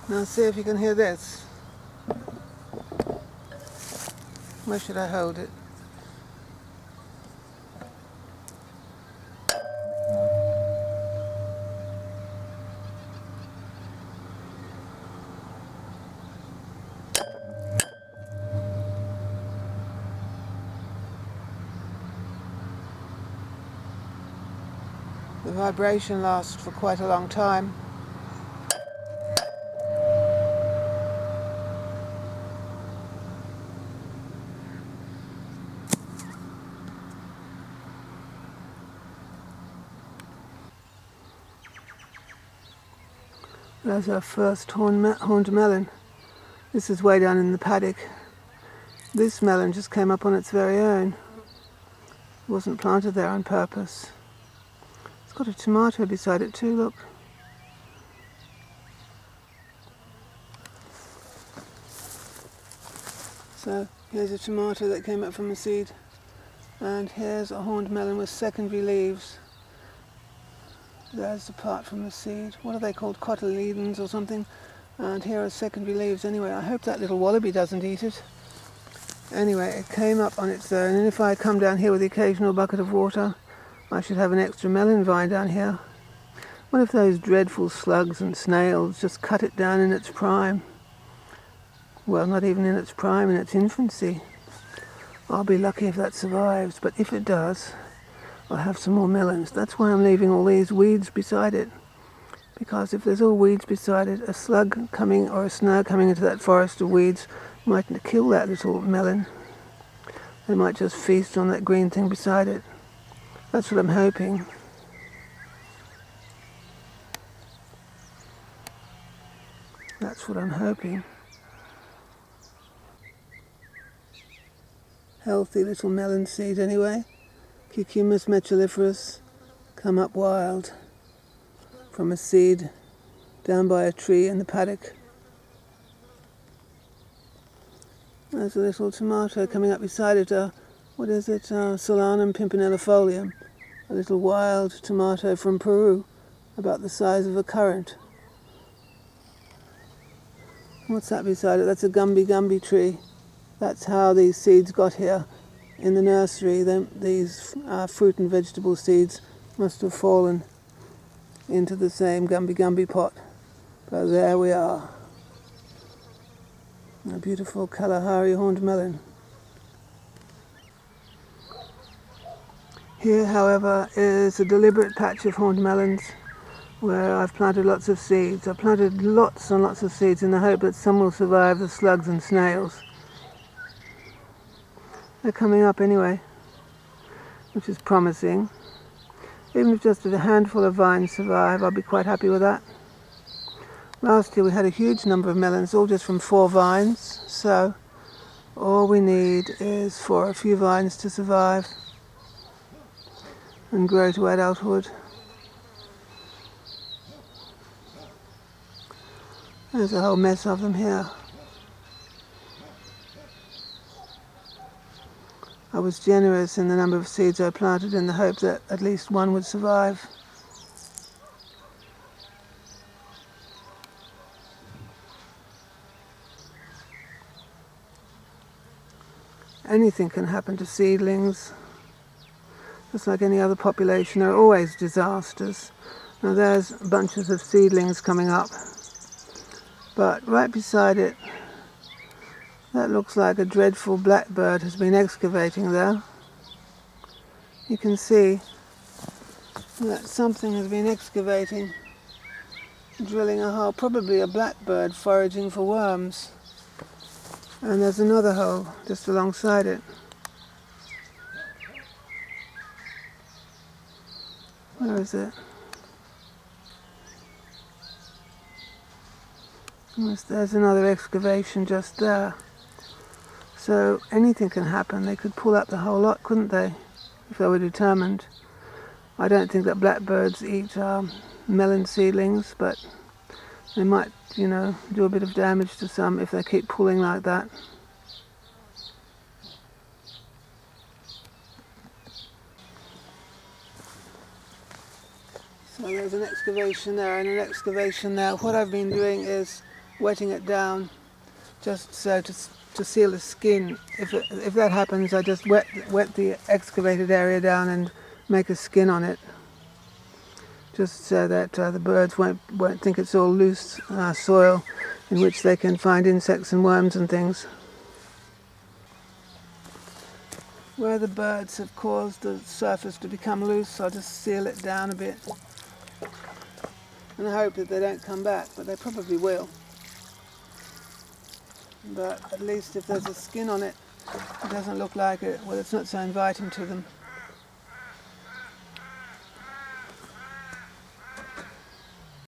Now see if you can hear this. Where should I hold it? The vibration lasts for quite a long time. There's our first horned melon. This is way down in the paddock. This melon just came up on its very own. It wasn't planted there on purpose. It's got a tomato beside it too, look. So here's a tomato that came up from a seed. And here's a horned melon with secondary leaves. There's the part from the seed. What are they called? Cotyledons or something? And here are secondary leaves. Anyway, I hope that little wallaby doesn't eat it. Anyway, it came up on its own, and if I come down here with the occasional bucket of water, I should have an extra melon vine down here. What if those dreadful slugs and snails just cut it down in its prime? Well, not even in its prime, in its infancy. I'll be lucky if that survives, but if it does, I'll have some more melons. That's why I'm leaving all these weeds beside it. Because if there's all weeds beside it, a slug coming or a snail coming into that forest of weeds might kill that little melon. They might just feast on that green thing beside it. That's what I'm hoping. That's what I'm hoping. Healthy little melon seed anyway. Cucumis metuliferus, come up wild from a seed down by a tree in the paddock. There's a little tomato coming up beside it. What is it? Solanum pimpinellifolium. A little wild tomato from Peru, about the size of a currant. What's that beside it? That's a gumby tree. That's how these seeds got here. In the nursery, these fruit and vegetable seeds must have fallen into the same gumby pot. But there we are. A beautiful Kalahari horned melon. Here, however, is a deliberate patch of horned melons where I've planted lots of seeds. I've planted lots and lots of seeds in the hope that some will survive the slugs and snails. They're coming up anyway, which is promising. Even if just a handful of vines survive, I'll be quite happy with that. Last year we had a huge number of melons, all just from 4 vines, so all we need is for a few vines to survive and grow to adulthood. There's a whole mess of them here. I was generous in the number of seeds I planted in the hope that at least one would survive. Anything can happen to seedlings. Just like any other population, there are always disasters. Now there's bunches of seedlings coming up, but right beside it, that looks like a dreadful blackbird has been excavating there. You can see that something has been excavating, drilling a hole, probably a blackbird foraging for worms. And there's another hole just alongside it. Where is it? There's another excavation just there. So anything can happen. They could pull up the whole lot, couldn't they, if they were determined. I don't think that blackbirds eat melon seedlings, but they might, do a bit of damage to some if they keep pulling like that. So there's an excavation there and an excavation there. What I've been doing is wetting it down just so to seal the skin. If that happens, I just wet the excavated area down and make a skin on it, just so that the birds won't think it's all loose soil in which they can find insects and worms and things. Where the birds have caused the surface to become loose, I'll just seal it down a bit and I hope that they don't come back, but they probably will. But at least if there's a skin on it, it doesn't look like it, well, it's not so inviting to them.